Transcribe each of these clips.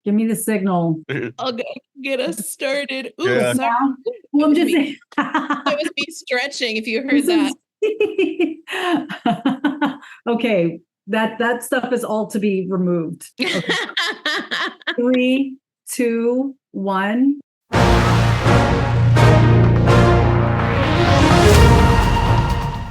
Give me the signal. I'll get us started. Ooh, Yeah. sorry. Well, I'm just saying. That was me stretching, if you heard that. Okay, that stuff is all to be removed. Okay. 3, 2, 1.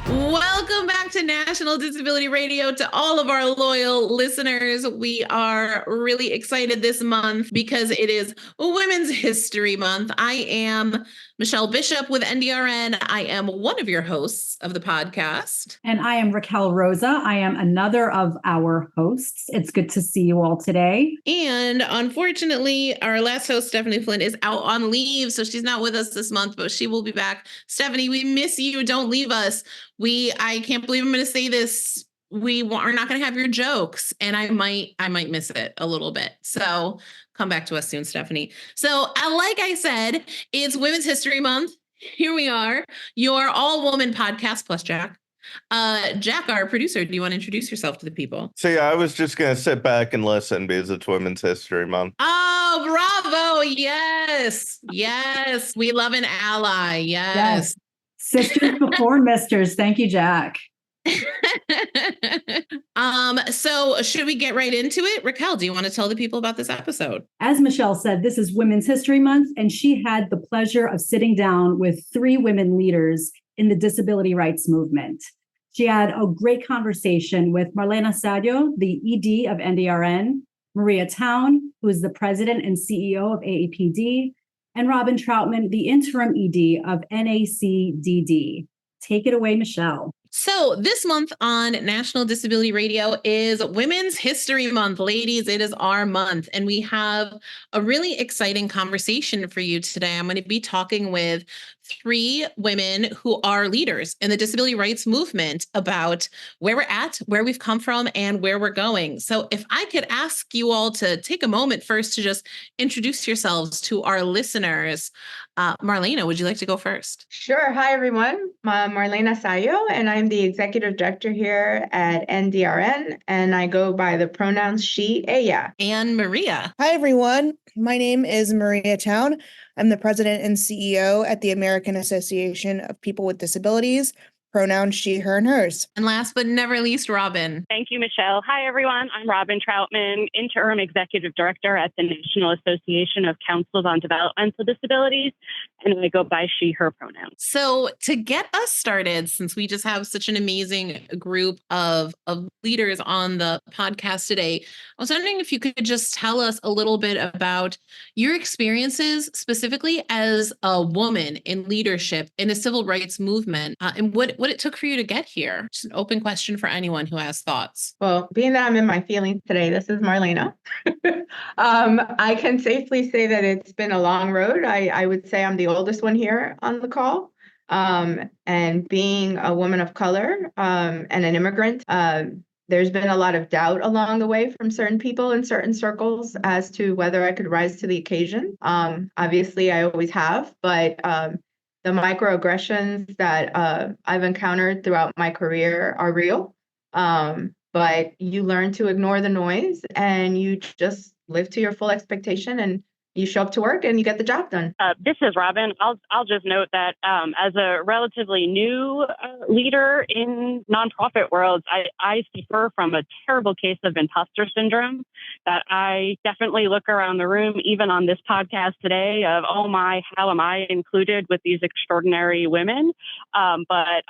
Welcome back to National Disability Radio. To all of our loyal listeners, we are really excited this month because it is Women's History Month. I am Michelle Bishop with NDRN. I am one of your hosts of the podcast. And I am Raquel Rosa. I am another of our hosts. It's good to see you all today. And unfortunately, our last host, Stephanie Flynn, is out on leave, so she's not with us this month, but she will be back. Stephanie, we miss you. Don't leave us. I can't believe I'm going to say this. We are not going to have your jokes, and I might miss it a little bit. So come back to us soon, Stephanie. So like I said, it's Women's History Month. Here we are, your all-woman podcast plus Jack. Jack, our producer, do you want to introduce yourself to the people? See, I was just going to sit back and listen because it's Women's History Month. Oh, bravo. Yes. Yes. We love an ally. Yes. Sisters before misters. Thank you, Jack. So should we get right into it? Raquel, do you want to tell the people about this episode? As Michelle said, this is Women's History Month, and she had the pleasure of sitting down with 3 women leaders in the disability rights movement. She had a great conversation with Marlene Sallo, the ED of NDRN, Maria Town, who is the president and CEO of AAPD, and Robin Troutman, the interim ED of NACDD. Take it away, Michelle. So this month on National Disability Radio is Women's History Month. Ladies, it is our month, and we have a really exciting conversation for you today. I'm going to be talking with 3 women who are leaders in the disability rights movement about where we're at, where we've come from, and where we're going. So if I could ask you all to take a moment first to just introduce yourselves to our listeners. Marlene, would you like to go first? Sure. Hi, everyone. I'm Marlene Sallo, and I'm the executive director here at NDRN, and I go by the pronouns she, ella. And Maria. Hi, everyone. My name is Maria Town. I'm the president and CEO at the American Association of People with Disabilities, pronouns she, her, and hers. And last but never least, Robin. Thank you, Michelle. Hi, everyone. I'm Robin Troutman, interim executive director at the National Association of Councils on Developmental Disabilities, and I go by she, her pronouns. So to get us started, since we just have such an amazing group of leaders on the podcast today, I was wondering if you could just tell us a little bit about your experiences specifically as a woman in leadership in a civil rights movement, and what it took for you to get here. Just an open question for anyone who has thoughts. Well, being that I'm in my feelings today, this is Marlena. I can safely say that it's been a long road. I would say I'm the oldest one here on the call. And being a woman of color and an immigrant, there's been a lot of doubt along the way from certain people in certain circles as to whether I could rise to the occasion. Obviously, I always have, but the microaggressions that I've encountered throughout my career are real. But you learn to ignore the noise and you just live to your full expectation and you show up to work and you get the job done. This is Robin. I'll just note that as a relatively new leader in nonprofit worlds, I suffer from a terrible case of imposter syndrome that I definitely look around the room, even on this podcast today, of, oh my, how am I included with these extraordinary women? But,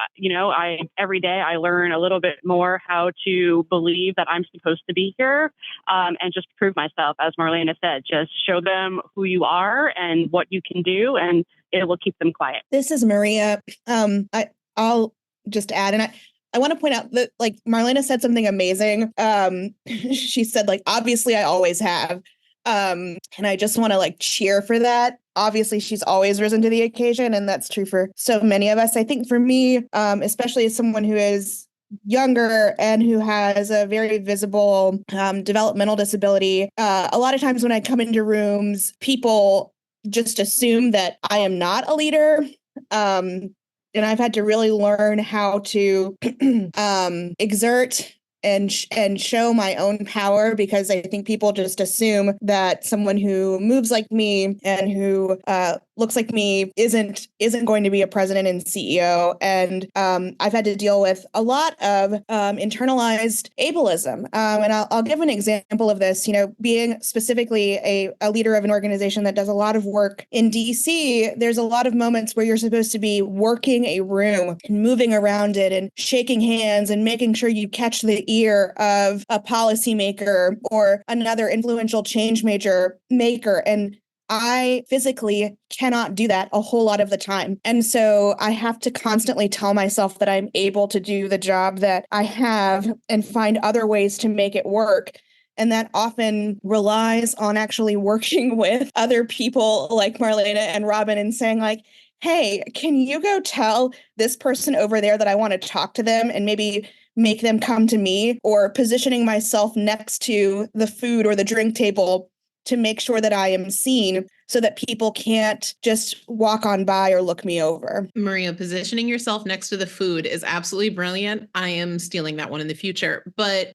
every day I learn a little bit more how to believe that I'm supposed to be here and just prove myself, as Marlena said, just show them who you are and what you can do, and it will keep them quiet. This is Maria. I'll just add, and I want to point out that, like, Marlena said something amazing. She said, like, obviously I always have. And I just want to cheer for that. Obviously, she's always risen to the occasion, and that's true for so many of us. I think for me, especially as someone who is younger and who has a very visible developmental disability, a lot of times when I come into rooms, people just assume that I am not a leader. And I've had to really learn how to exert and show my own power, because I think people just assume that someone who moves like me and who looks like me isn't going to be a president and CEO. And I've had to deal with a lot of internalized ableism. And I'll give an example of this. Being specifically a leader of an organization that does a lot of work in DC, there's a lot of moments where you're supposed to be working a room and moving around it and shaking hands and making sure you catch the ear of a policymaker or another influential change maker. And I physically cannot do that a whole lot of the time. And so I have to constantly tell myself that I'm able to do the job that I have and find other ways to make it work. And that often relies on actually working with other people like Marlene and Robin and saying like, hey, can you go tell this person over there that I want to talk to them and maybe make them come to me, or positioning myself next to the food or the drink table to make sure that I am seen so that people can't just walk on by or look me over. Maria, positioning yourself next to the food is absolutely brilliant. I am stealing that one in the future. But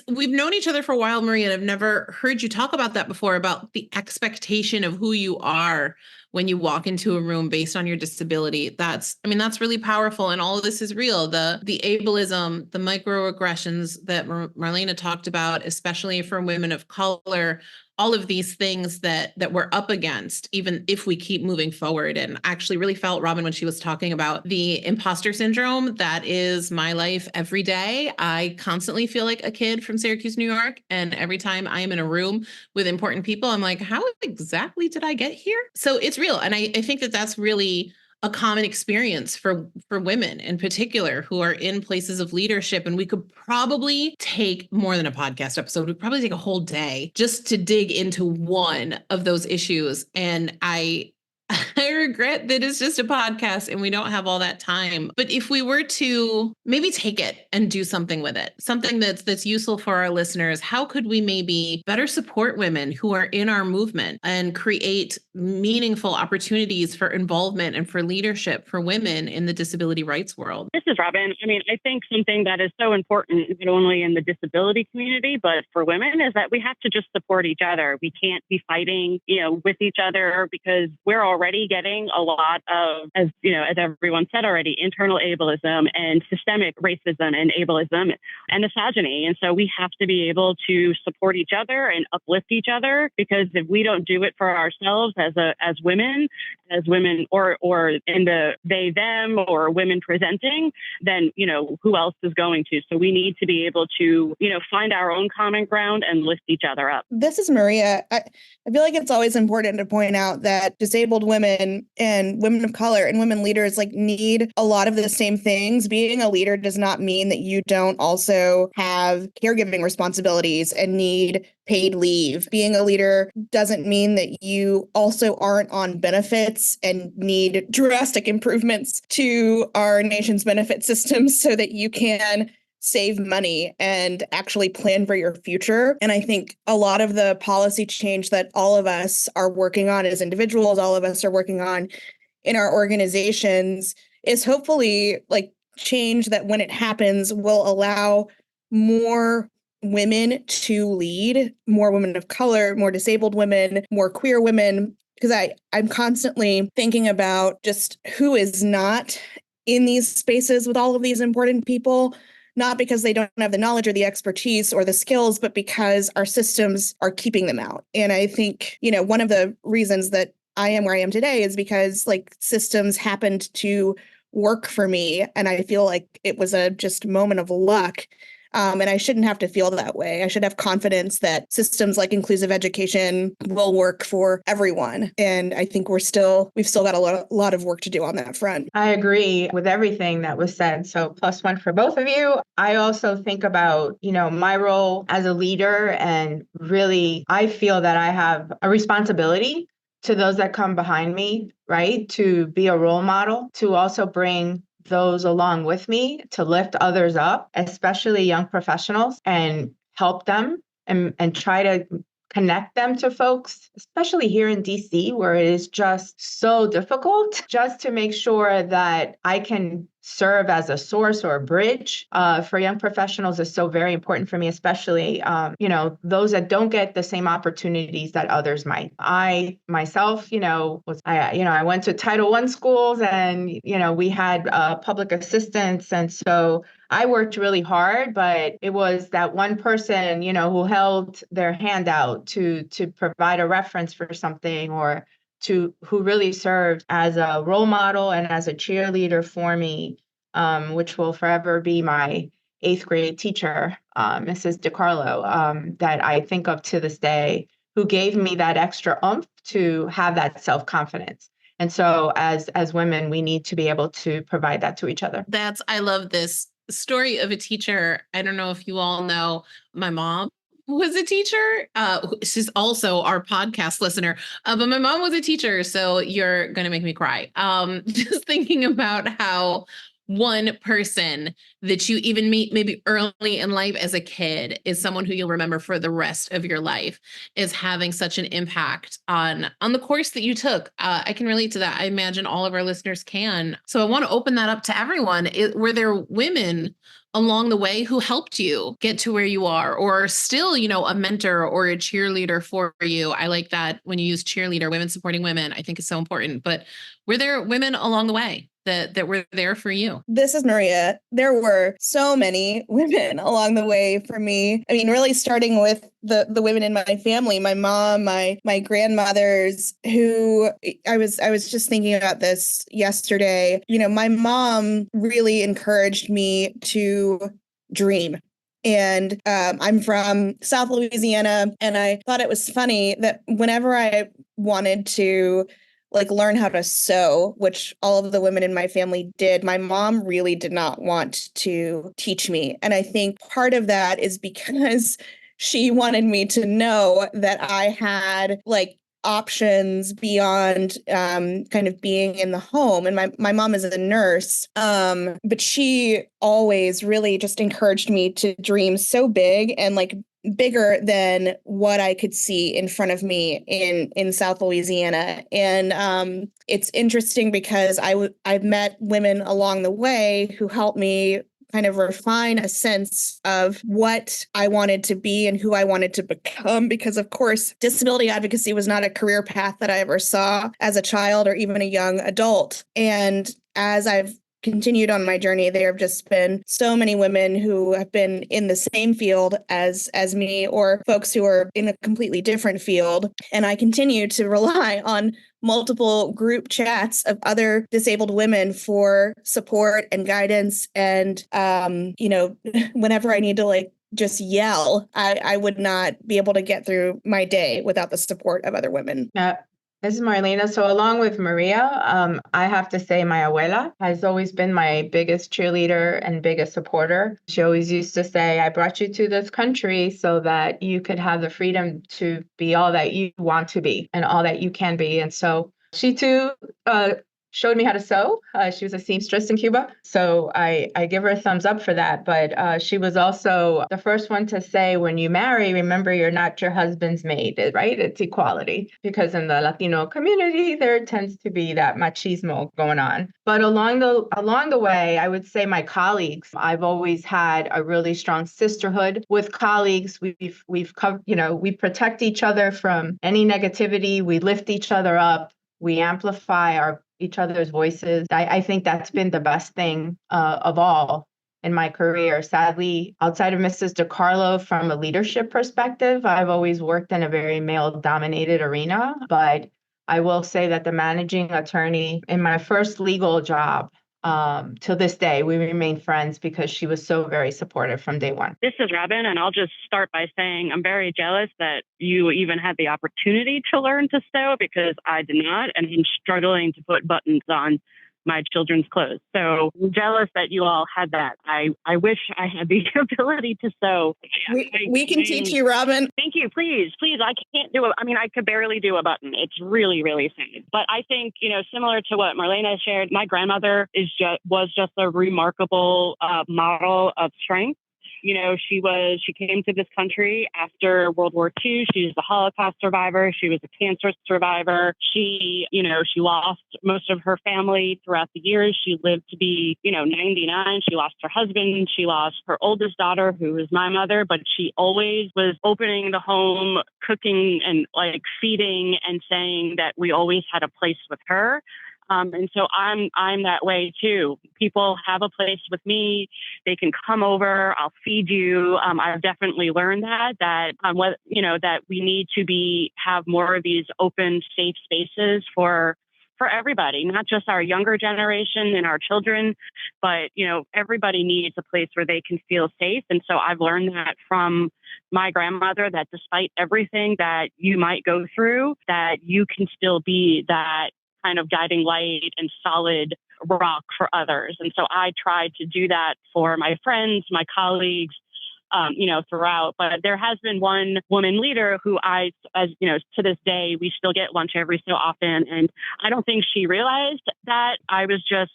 we've known each other for a while, Maria, and I've never heard you talk about that before, about the expectation of who you are when you walk into a room based on your disability. That's really powerful. And all of this is real. The ableism, the microaggressions that Marlene talked about, especially for women of color, all of these things that we're up against, even if we keep moving forward. And I actually really felt, Robin, when she was talking about the imposter syndrome, that is my life every day. I constantly feel like a kid from Syracuse, New York. And every time I am in a room with important people, I'm like, how exactly did I get here? So it's real. And I think that that's really a common experience for women in particular who are in places of leadership. And we could probably take more than a podcast episode. We'd probably take a whole day just to dig into one of those issues. And I regret that it's just a podcast and we don't have all that time. But if we were to maybe take it and do something with it, something that's useful for our listeners, how could we maybe better support women who are in our movement and create meaningful opportunities for involvement and for leadership for women in the disability rights world? This is Robin. I think something that is so important, not only in the disability community, but for women, is that we have to just support each other. We can't be fighting, with each other, because we're already getting a lot of, as everyone said already, internal ableism and systemic racism and ableism and misogyny. And so we have to be able to support each other and uplift each other, because if we don't do it for ourselves as women, or in the they, them, or women presenting, then, who else is going to? So we need to be able to, find our own common ground and lift each other up. This is Maria. I feel like it's always important to point out that disabled women and women of color and women leaders need a lot of the same things. Being a leader does not mean that you don't also have caregiving responsibilities and need paid leave. Being a leader doesn't mean that you also aren't on benefits and need drastic improvements to our nation's benefit systems so that you can save money and actually plan for your future. And I think a lot of the policy change that all of us are working on as individuals, all of us are working on in our organizations, is hopefully change that when it happens will allow more women to lead, more women of color, more disabled women, more queer women, because I'm constantly thinking about just who is not in these spaces with all of these important people, not because they don't have the knowledge or the expertise or the skills, but because our systems are keeping them out. And I think, one of the reasons that I am where I am today is because systems happened to work for me. And I feel like it was a just moment of luck. And I shouldn't have to feel that way. I should have confidence that systems like inclusive education will work for everyone. And I think we've still got a lot of work to do on that front. I agree with everything that was said. So +1 for both of you. I also think about, my role as a leader, and really, I feel that I have a responsibility to those that come behind me, right? To be a role model, to also bring those along with me, to lift others up, especially young professionals, and help them and try to connect them to folks, especially here in DC, where it is just so difficult, just to make sure that I can serve as a source or a bridge for young professionals is so very important for me, especially, those that don't get the same opportunities that others might. I myself, I went to Title I schools and, we had public assistance. And so I worked really hard, but it was that one person, who held their hand out to provide a reference for something, or who really served as a role model and as a cheerleader for me, which will forever be my 8th grade teacher, Mrs. DiCarlo, that I think of to this day, who gave me that extra oomph to have that self-confidence. And so as women, we need to be able to provide that to each other. I love this story of a teacher. I don't know if you all know, my mom was a teacher. She's also our podcast listener, but my mom was a teacher. So you're going to make me cry. Just thinking about how one person that you even meet maybe early in life as a kid is someone who you'll remember for the rest of your life, is having such an impact on the course that you took. I can relate to that. I imagine all of our listeners can. So I want to open that up to everyone. Were there women along the way who helped you get to where you are, or still, a mentor or a cheerleader for you? I like that when you use cheerleader, women supporting women, I think is so important. But were there women along the way that were there for you? This is Maria. There were so many women along the way for me. I mean, really starting with the women in my family, my mom, my grandmothers, who I was just thinking about this yesterday. My mom really encouraged me to dream. And I'm from South Louisiana, and I thought it was funny that whenever I wanted to learn how to sew, which all of the women in my family did, my mom really did not want to teach me. And I think part of that is because she wanted me to know that I had options beyond kind of being in the home. And my mom is a nurse, but she always really just encouraged me to dream so big and bigger than what I could see in front of me in South Louisiana. And it's interesting because I've met women along the way who helped me kind of refine a sense of what I wanted to be and who I wanted to become, because of course, disability advocacy was not a career path that I ever saw as a child or even a young adult. And as I've continued on my journey, there have just been so many women who have been in the same field as me, or folks who are in a completely different field. And I continue to rely on multiple group chats of other disabled women for support and guidance. And, whenever I need to just yell, I would not be able to get through my day without the support of other women. This is Marlena. So along with Maria, I have to say my abuela has always been my biggest cheerleader and biggest supporter. She always used to say, I brought you to this country so that you could have the freedom to be all that you want to be and all that you can be. And so she too showed me how to sew. She was a seamstress in Cuba. So I give her a thumbs up for that. But she was also the first one to say, when you marry, remember you're not your husband's maid, right? It's equality. Because in the Latino community, there tends to be that machismo going on. But along the way, I would say my colleagues, I've always had a really strong sisterhood with colleagues. We've covered, we protect each other from any negativity. We lift each other up. We amplify each other's voices. I think that's been the best thing of all in my career. Sadly, outside of Mrs. DiCarlo, from a leadership perspective, I've always worked in a very male-dominated arena. But I will say that the managing attorney in my first legal job, till this day, we remain friends because she was so very supportive from day one. This is Robin, and I'll just start by saying I'm very jealous that you even had the opportunity to learn to sew, because I did not, and I'm struggling to put buttons on my children's clothes. So I'm jealous that you all had that. I wish I had the ability to sew. We can teach you, Robin. Thank you. Please. I can't do it. I could barely do a button. It's really, really sad. But I think, similar to what Marlena shared, my grandmother was just a remarkable model of strength. She came to this country after World War II. She's a Holocaust survivor. She was a cancer survivor. She lost most of her family throughout the years. She lived to be, 99. She lost her husband. She lost her oldest daughter, who was my mother, but she always was opening the home, cooking and like feeding and saying that we always had a place with her. And so I'm that way too. People have a place with me. They can come over. I'll feed you. I've definitely learned that we need to have more of these open, safe spaces for everybody, not just our younger generation and our children, but, everybody needs a place where they can feel safe. And so I've learned that from my grandmother, that despite everything that you might go through, that you can still be that kind of guiding light and solid rock for others. And so I tried to do that for my friends, my colleagues, throughout. But there has been one woman leader who to this day, we still get lunch every so often. And I don't think she realized that I was just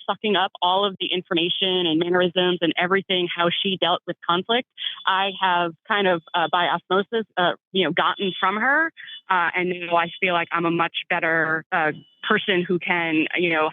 sucking up all of the information and mannerisms and everything, how she dealt with conflict. I have kind of by osmosis, gotten from her. And now I feel like I'm a much better person who can,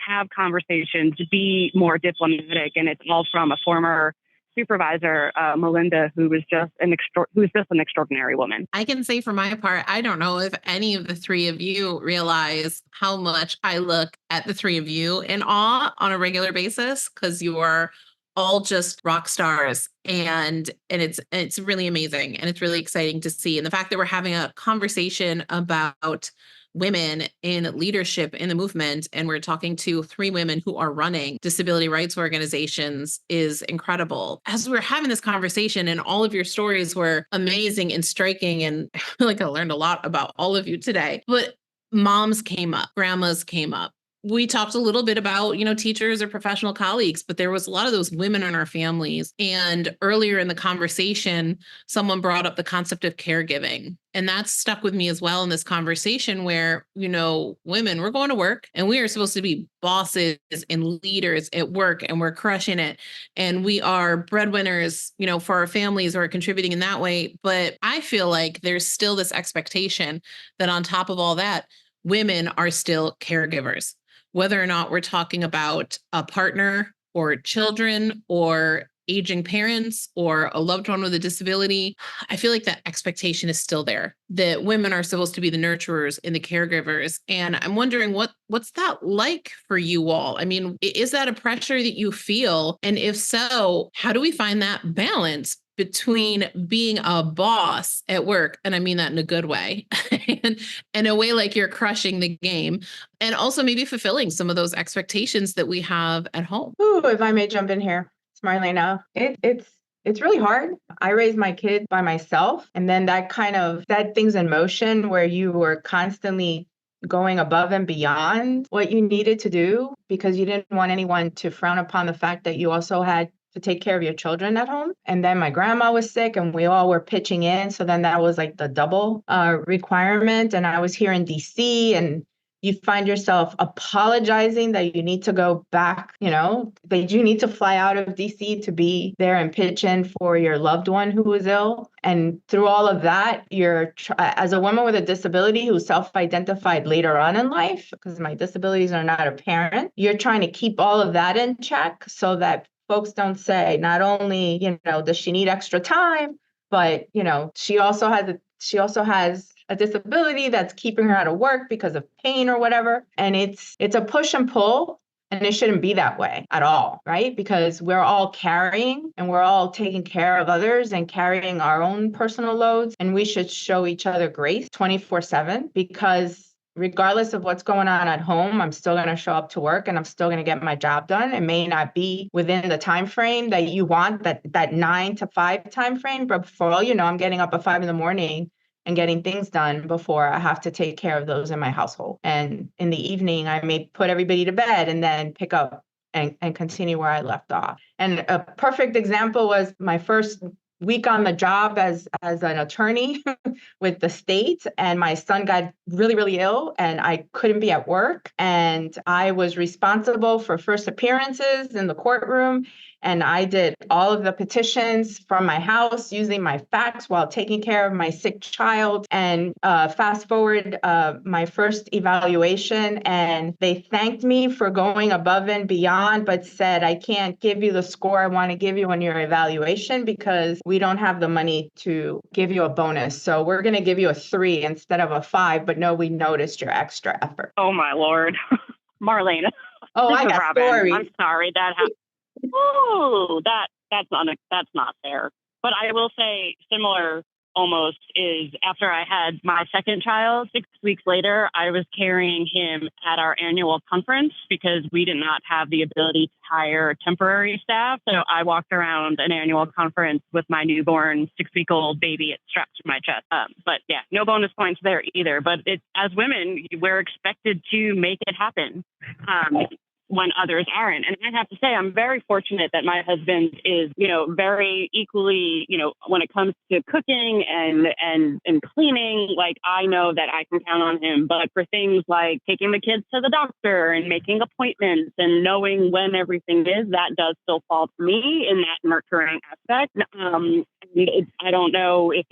have conversations, be more diplomatic. And it's all from a former supervisor, Melinda, who's just an extraordinary woman. I can say for my part, I don't know if any of the three of you realize how much I look at the three of you in awe on a regular basis, because you are all just rock stars, and it's really amazing, and it's really exciting to see. And the fact that we're having a conversation about women in leadership in the movement, and we're talking to three women who are running disability rights organizations, is incredible. As we're having this conversation, and all of your stories were amazing and striking, and I feel like I learned a lot about all of you today, but moms came up, grandmas came up. We talked a little bit about, teachers or professional colleagues, but there was a lot of those women in our families. And earlier in the conversation, someone brought up the concept of caregiving. And that's stuck with me as well in this conversation where, women, we're going to work and we are supposed to be bosses and leaders at work, and we're crushing it. And we are breadwinners, for our families, or contributing in that way. But I feel like there's still this expectation that on top of all that, women are still caregivers. Whether or not we're talking about a partner or children or aging parents or a loved one with a disability, I feel like that expectation is still there, that women are supposed to be the nurturers and the caregivers. And I'm wondering what's that like for you all? I mean, is that a pressure that you feel? And if so, how do we find that balance between being a boss at work, and I mean that in a good way, and in a way like you're crushing the game, and also maybe fulfilling some of those expectations that we have at home? Ooh, if I may jump in here, it's Marlene. It's really hard. I raised my kid by myself, and then that thing's in motion where you were constantly going above and beyond what you needed to do because you didn't want anyone to frown upon the fact that you also had to take care of your children at home. And then my grandma was sick and we all were pitching in. So then that was like the double requirement. And I was here in DC, and you find yourself apologizing that you need to go back, that you need to fly out of DC to be there and pitch in for your loved one who was ill. And through all of that, as a woman with a disability who self-identified later on in life, because my disabilities are not apparent, you're trying to keep all of that in check so that folks don't say, not only, does she need extra time, but, she also has a disability that's keeping her out of work because of pain or whatever. And it's a push and pull, and it shouldn't be that way at all, right? Because we're all carrying and we're all taking care of others and carrying our own personal loads. And we should show each other grace 24/7, because regardless of what's going on at home, I'm still going to show up to work and I'm still going to get my job done. It may not be within the time frame that you want, that 9 to 5 time frame, but for all you know, I'm getting up at 5 a.m. and getting things done before I have to take care of those in my household. And in the evening, I may put everybody to bed and then pick up and continue where I left off. And a perfect example was my first week on the job as an attorney with the state, and my son got really, really ill and I couldn't be at work, and I was responsible for first appearances in the courtroom, And I did all of the petitions from my house using my fax while taking care of my sick child. And fast forward my first evaluation, and they thanked me for going above and beyond, but said, I can't give you the score I want to give you on your evaluation because we don't have the money to give you a bonus. So we're going to give you a 3 instead of a 5, but no, we noticed your extra effort. Oh my Lord. Marlene. Oh, This I is got Robin. stories. I'm sorry that happened. Oh, that's not fair. But I will say similar almost is after I had my second child, 6 weeks later, I was carrying him at our annual conference because we did not have the ability to hire temporary staff. So I walked around an annual conference with my newborn 6-week-old baby strapped to my chest. But yeah, no bonus points there either. But as women, we're expected to make it happen. When others aren't. And I have to say, I'm very fortunate that my husband is, very equally, when it comes to cooking and cleaning, like I know that I can count on him. But for things like taking the kids to the doctor and making appointments and knowing when everything is, that does still fall to me in that nurturing aspect. I don't know if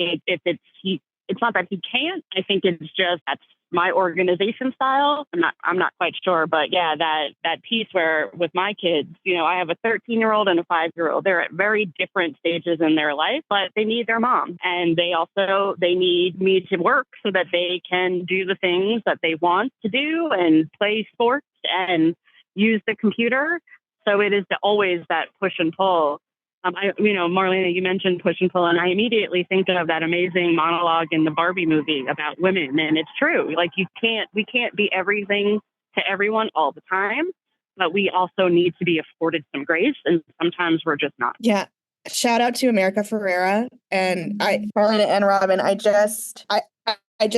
it's not that he can't. I think it's just that's my organization style. I'm not quite sure, but yeah, that piece where with my kids, I have a 13-year-old and a 5-year-old. They're at very different stages in their life, but they need their mom, and they need me to work so that they can do the things that they want to do and play sports and use the computer. So it is always that push and pull. Marlene, you mentioned push and pull, and I immediately think of that amazing monologue in the Barbie movie about women. And it's true. Like we can't be everything to everyone all the time, but we also need to be afforded some grace. And sometimes we're just not. Yeah. Shout out to America Ferrera and Marlene and Robin. I just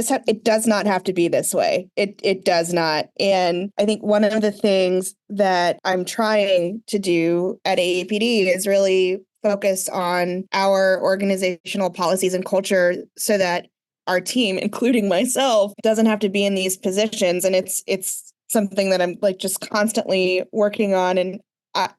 have, it does not have to be this way. It does not. And I think one of the things that I'm trying to do at AAPD is really focus on our organizational policies and culture so that our team, including myself, doesn't have to be in these positions. And it's something that I'm like just constantly working on. And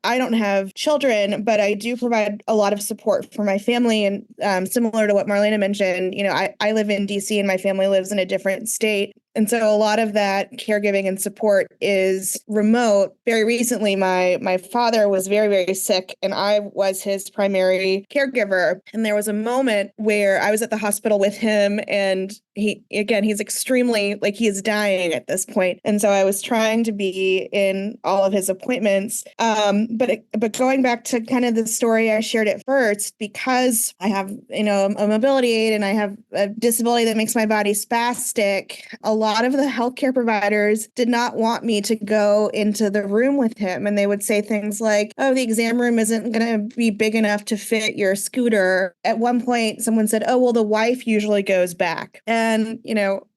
I don't have children, but I do provide a lot of support for my family. And similar to what Marlena mentioned, I live in DC and my family lives in a different state. And so a lot of that caregiving and support is remote. Very recently, my father was very, very sick and I was his primary caregiver. And there was a moment where I was at the hospital with him and he's extremely, he is dying at this point. And so I was trying to be in all of his appointments. But going back to kind of the story I shared at first, because I have, a mobility aid and I have a disability that makes my body spastic, a lot of the healthcare providers did not want me to go into the room with him. And they would say things like, oh, the exam room isn't going to be big enough to fit your scooter. At one point, someone said, oh, well, the wife usually goes back. And,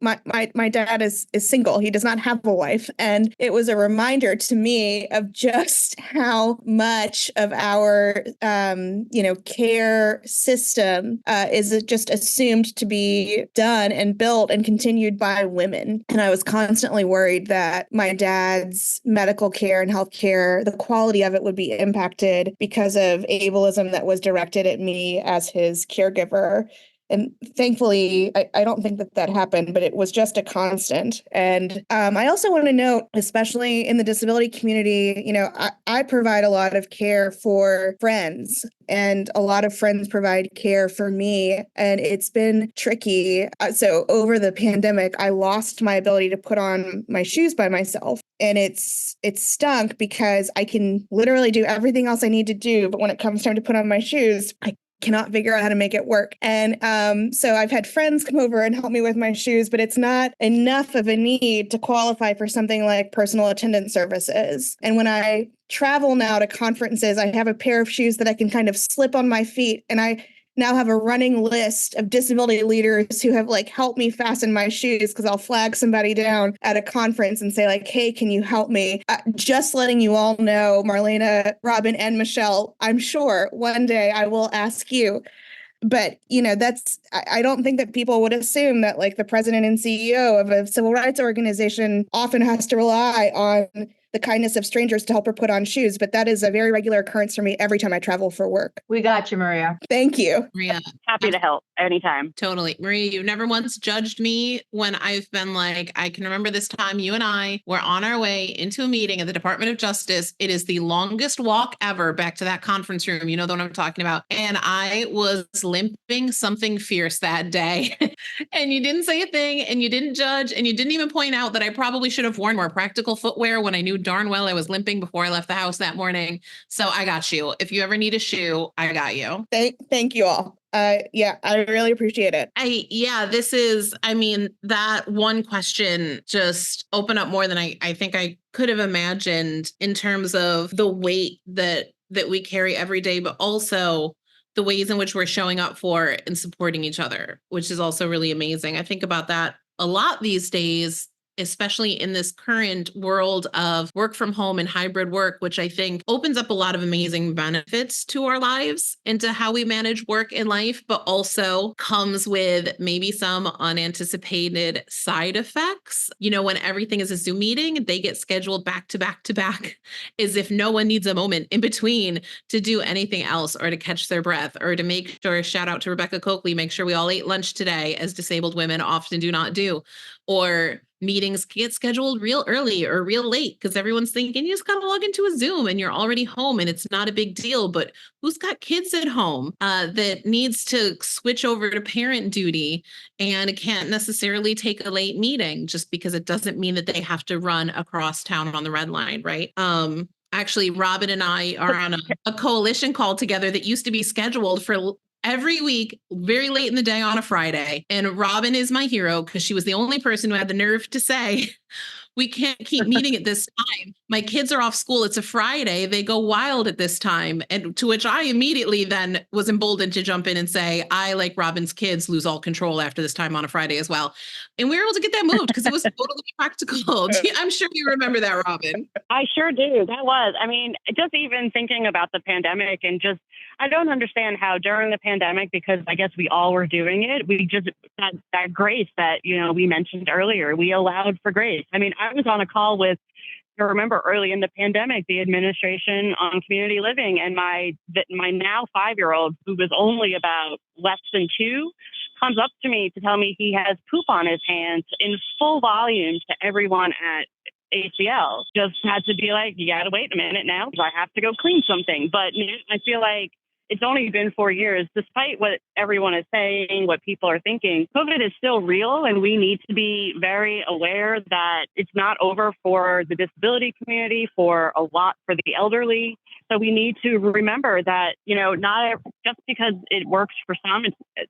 my dad is single. He does not have a wife. And it was a reminder to me of just how much of our, care system is just assumed to be done and built and continued by women. And I was constantly worried that my dad's medical care and health care, the quality of it would be impacted because of ableism that was directed at me as his caregiver. And thankfully, I don't think that happened, but it was just a constant. And I also want to note, especially in the disability community, I provide a lot of care for friends and a lot of friends provide care for me. And it's been tricky. So over the pandemic, I lost my ability to put on my shoes by myself. And it's stunk because I can literally do everything else I need to do. But when it comes time to put on my shoes, I cannot figure out how to make it work. And so I've had friends come over and help me with my shoes, but it's not enough of a need to qualify for something like personal attendant services. And when I travel now to conferences, I have a pair of shoes that I can kind of slip on my feet. And I now have a running list of disability leaders who have helped me fasten my shoes because I'll flag somebody down at a conference and say hey, can you help me? Just letting you all know, Marlena, Robin, and Michelle, I'm sure one day I will ask you. But, I don't think that people would assume that the president and CEO of a civil rights organization often has to rely on the kindness of strangers to help her put on shoes, but that is a very regular occurrence for me every time I travel for work. We got you, Maria. Thank you. Maria, Happy to help anytime. totally. Maria, you've never once judged me when I've been like, I can remember this time you and I were on our way into a meeting at the Department of Justice. It is the longest walk ever back to that conference room. You know the one I'm talking about. And I was limping something fierce that day. And you didn't say a thing and you didn't judge and you didn't even point out that I probably should have worn more practical footwear when I knew darn well I was limping before I left the house that morning. So I got you. If you ever need a shoe, I got you. Thank you all. Yeah, I really appreciate it. That one question just opened up more than I think I could have imagined in terms of the weight that we carry every day, but also the ways in which we're showing up for and supporting each other, which is also really amazing. I think about that a lot these days, especially in this current world of work from home and hybrid work, which I think opens up a lot of amazing benefits to our lives and to how we manage work and life, but also comes with maybe some unanticipated side effects. You know, when everything is a Zoom meeting, they get scheduled back to back to back as if no one needs a moment in between to do anything else or to catch their breath or to make sure, shout out to Rebecca Coakley, make sure we all ate lunch today, as disabled women often do not do, or meetings get scheduled real early or real late because everyone's thinking you just got to log into a Zoom and you're already home and it's not a big deal. But who's got kids at home that needs to switch over to parent duty and can't necessarily take a late meeting just because it doesn't mean that they have to run across town on the red line, right? Actually, Robin and I are on a coalition call together that used to be scheduled for every week, very late in the day on a Friday. And Robin is my hero because she was the only person who had the nerve to say, we can't keep meeting at this time. My kids are off school. It's a Friday. They go wild at this time. And to which I immediately then was emboldened to jump in and say, I, like Robin's kids, lose all control after this time on a Friday as well. And we were able to get that moved because it was totally practical. I'm sure you remember that, Robin. I sure do. That was, just even thinking about the pandemic and just, I don't understand how during the pandemic, because I guess we all were doing it, we just, that grace that, we mentioned earlier, we allowed for grace. I was on a call with, I remember early in the pandemic, the administration on community living, and my now 5-year-old, who was only about less than 2, comes up to me to tell me he has poop on his hands in full volume to everyone at ACL. Just had to be like, you got to wait a minute now, because I have to go clean something. But I feel like it's only been 4 years, despite what everyone is saying, what people are thinking. COVID is still real, and we need to be very aware that it's not over for the disability community, for the elderly. So we need to remember that, not just because it works for some,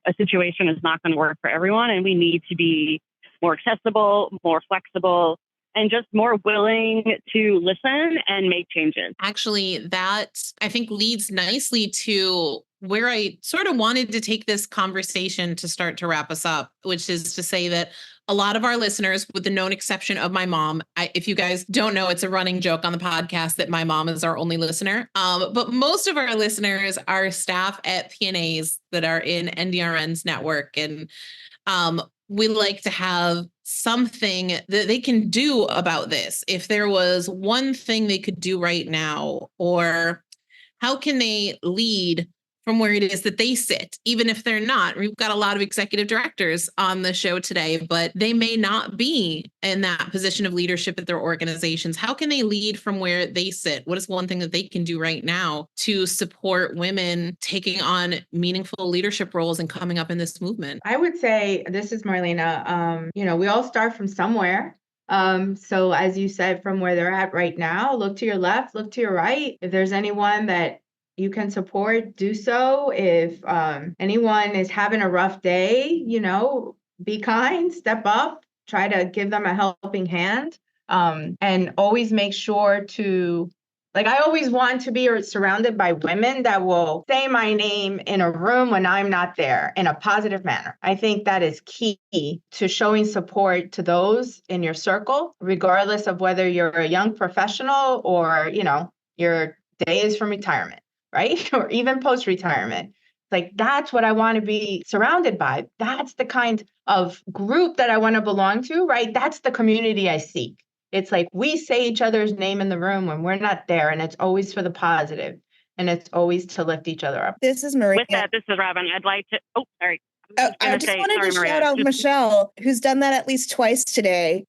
a situation is not going to work for everyone, and we need to be more accessible, more flexible, and just more willing to listen and make changes. Actually, that I think leads nicely to where I sort of wanted to take this conversation to start to wrap us up, which is to say that a lot of our listeners, with the known exception of my mom, if you guys don't know, it's a running joke on the podcast that my mom is our only listener. But most of our listeners are staff at P&As that are in NDRN's network. And we like to have something that they can do about this. If there was one thing they could do right now, or how can they lead from where it is that they sit, even if they're not. We've got a lot of executive directors on the show today, but they may not be in that position of leadership at their organizations. How can they lead from where they sit? What is one thing that they can do right now to support women taking on meaningful leadership roles and coming up in this movement? I would say, this is Marlena, we all start from somewhere. So as you said, from where they're at right now, look to your left, look to your right. If there's anyone that you can support, do so. If anyone is having a rough day, be kind, step up, try to give them a helping hand, and always make sure to, I always want to be surrounded by women that will say my name in a room when I'm not there in a positive manner. I think that is key to showing support to those in your circle, regardless of whether you're a young professional or, your day is from retirement. Right? Or even post-retirement. That's what I want to be surrounded by. That's the kind of group that I want to belong to, right? That's the community I seek. It's like we say each other's name in the room when we're not there, and it's always for the positive, and it's always to lift each other up. This is Maria. With that, this is Robin. I'd like to, oh, sorry. I just wanted sorry, to Maria. shout out Michelle, who's done that at least twice today.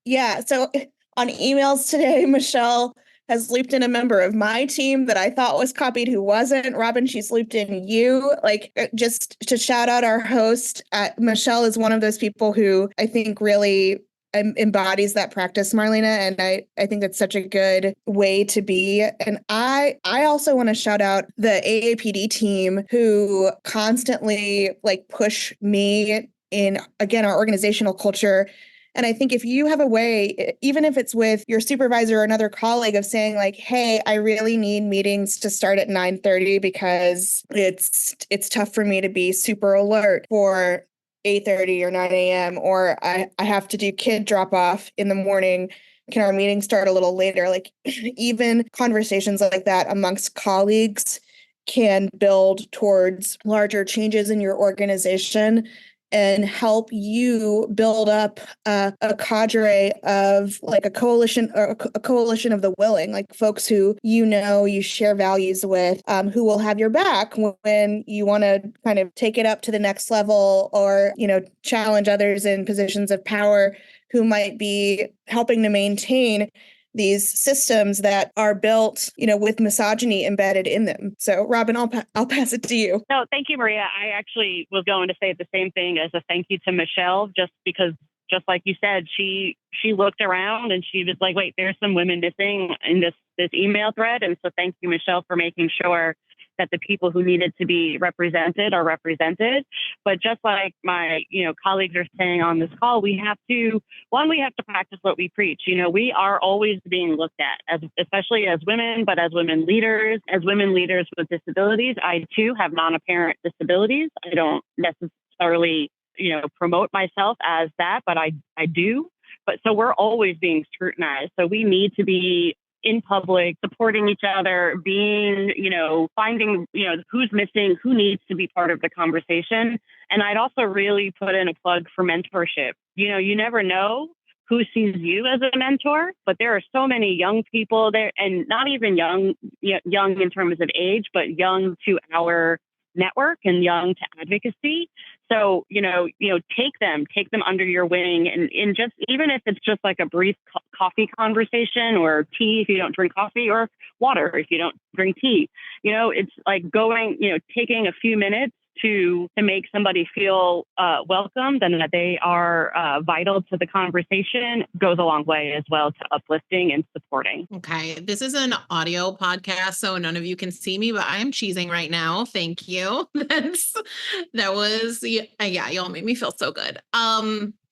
Yeah, so on emails today, Michelle has looped in a member of my team that I thought was copied who wasn't. Robin, she's looped in you. Like, just to shout out our host, Michelle is one of those people who I think really embodies that practice, Marlena, and I think that's such a good way to be. And I also want to shout out the AAPD team who constantly like push me in, again, our organizational culture. And I think if you have a way, even if it's with your supervisor or another colleague, of saying like, hey, I really need meetings to start at 9:30 because it's tough for me to be super alert for 8:30 or 9 a.m. or I have to do kid drop off in the morning. Can our meeting start a little later? Like, even conversations like that amongst colleagues can build towards larger changes in your organization and help you build up a cadre of like a coalition of the willing, like folks who you share values with, who will have your back when you want to kind of take it up to the next level or, challenge others in positions of power who might be helping to maintain these systems that are built, with misogyny embedded in them. So, Robin, I'll pass it to you. No, thank you, Maria. I actually was going to say the same thing as a thank you to Michelle, just because, just like you said, she looked around and she was like, wait, there's some women missing in this email thread. And so thank you, Michelle, for making sure that the people who needed to be represented are represented. But just like my, colleagues are saying on this call, we have to practice what we preach. We are always being looked at, especially as women, but as women leaders with disabilities. I too have non-apparent disabilities. I don't necessarily, promote myself as that, but I do. But so we're always being scrutinized. So we need to be in public, supporting each other, being, finding, who's missing, who needs to be part of the conversation. And I'd also really put in a plug for mentorship. You never know who sees you as a mentor, but there are so many young people there, and not even young in terms of age, but young to our network and young to advocacy. So, take them under your wing, and just, even if it's just like a brief coffee conversation, or tea if you don't drink coffee, or water if you don't drink tea, it's like going, taking a few minutes to make somebody feel welcomed and that they are vital to the conversation goes a long way as well to uplifting and supporting. Okay, this is an audio podcast, so none of you can see me, but I am cheesing right now. Thank you. Y'all made me feel so good.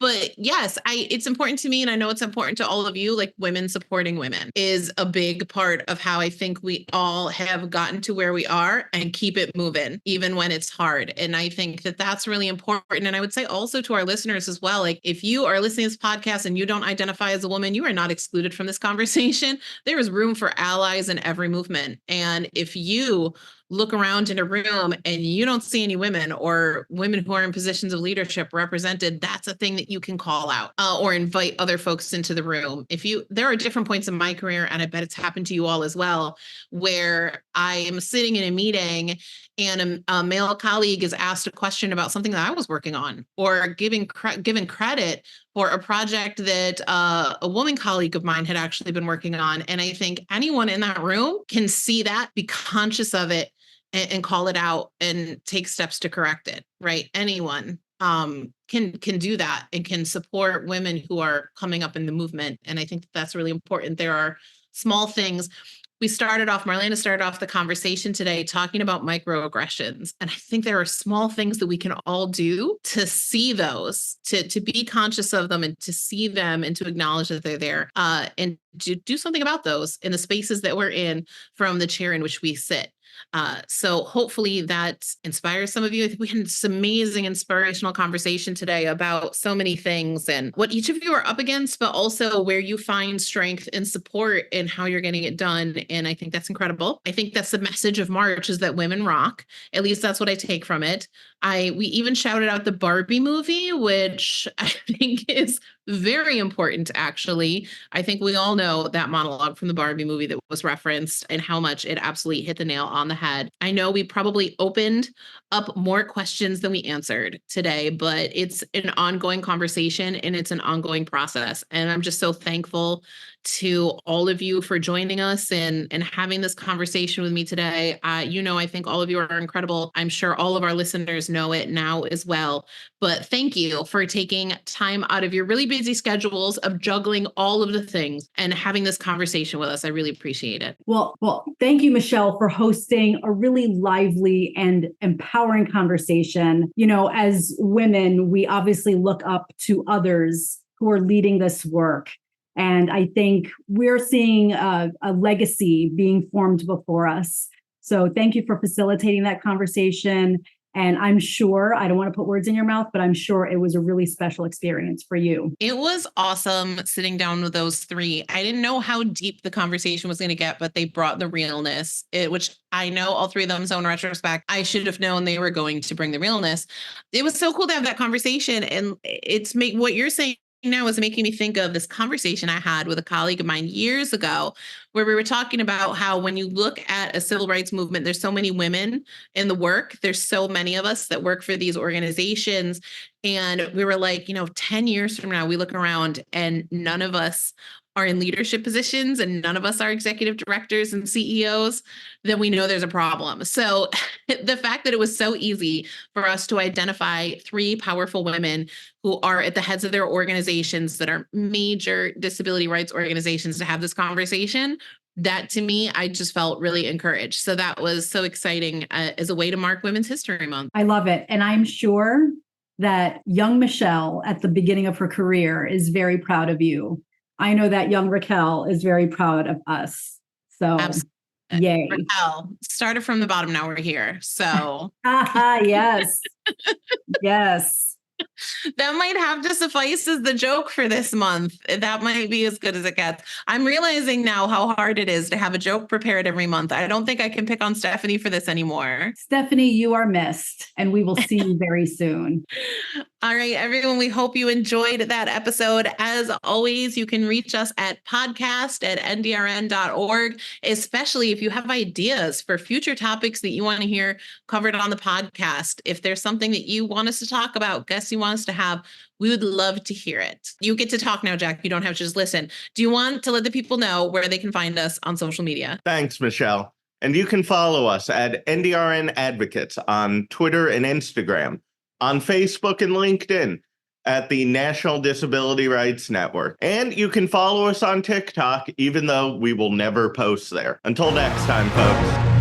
But yes, it's important to me, and I know it's important to all of you, like women supporting women is a big part of how I think we all have gotten to where we are and keep it moving, even when it's hard. And I think that that's really important. And I would say also to our listeners as well, like if you are listening to this podcast and you don't identify as a woman, you are not excluded from this conversation. There is room for allies in every movement. And if you look around in a room and you don't see any women or women who are in positions of leadership represented, that's a thing that you can call out or invite other folks into the room. There are different points in my career, and I bet it's happened to you all as well, where I am sitting in a meeting and a male colleague is asked a question about something that I was working on, or given credit for a project that a woman colleague of mine had actually been working on. And I think anyone in that room can see that, be conscious of it, and call it out and take steps to correct it, right? Anyone can do that and can support women who are coming up in the movement. And I think that's really important. There are small things. Marlena started off the conversation today talking about microaggressions. And I think there are small things that we can all do to see those, to be conscious of them and to see them and to acknowledge that they're there, and to do something about those in the spaces that we're in from the chair in which we sit. So hopefully that inspires some of you. I think we had this amazing inspirational conversation today about so many things and what each of you are up against, but also where you find strength and support and how you're getting it done. And I think that's incredible. I think that's the message of March, is that women rock. At least that's what I take from it. We even shouted out the Barbie movie, which I think is very important, actually. I think we all know that monologue from the Barbie movie that was referenced and how much it absolutely hit the nail on the head. I know we probably opened up more questions than we answered today, but it's an ongoing conversation and it's an ongoing process. And I'm just so thankful to all of you for joining us and having this conversation with me today. I think all of you are incredible. I'm sure all of our listeners know it now as well. But thank you for taking time out of your really busy schedules of juggling all of the things and having this conversation with us. I really appreciate it. Well, thank you, Michelle, for hosting a really lively and empowering conversation. As women, we obviously look up to others who are leading this work. And I think we're seeing a legacy being formed before us. So thank you for facilitating that conversation. And I'm sure, I don't want to put words in your mouth, but I'm sure it was a really special experience for you. It was awesome sitting down with those three. I didn't know how deep the conversation was going to get, but they brought the realness, which I know all three of them. So in retrospect, I should have known they were going to bring the realness. It was so cool to have that conversation. And what you're saying now is making me think of this conversation I had with a colleague of mine years ago, where we were talking about how when you look at a civil rights movement, there's so many women in the work. There's so many of us that work for these organizations. And we were like, 10 years from now, we look around and none of us are in leadership positions and none of us are executive directors and CEOs, then we know there's a problem. So the fact that it was so easy for us to identify three powerful women who are at the heads of their organizations that are major disability rights organizations to have this conversation, that to me, I just felt really encouraged. So that was so exciting as a way to mark Women's History Month. I love it. And I'm sure that young Michelle at the beginning of her career is very proud of you. I know that young Raquel is very proud of us. So, Absolutely. Yay. Raquel started from the bottom. Now we're here. So yes. Yes. That might have to suffice as the joke for this month. That might be as good as it gets. I'm realizing now how hard it is to have a joke prepared every month. I don't think I can pick on Stephanie for this anymore. Stephanie, you are missed, and we will see you very soon. All right, everyone, we hope you enjoyed that episode. As always, you can reach us at podcast@ndrn.org, especially if you have ideas for future topics that you want to hear covered on the podcast. If there's something that you want us to talk about, guests you want us to have, we would love to hear it. You get to talk now, Jack. You don't have to just listen. Do you want to let the people know where they can find us on social media? Thanks, Michelle. And you can follow us at NDRN Advocates on Twitter and Instagram, on Facebook and LinkedIn at the National Disability Rights Network. And you can follow us on TikTok, even though we will never post there. Until next time, folks.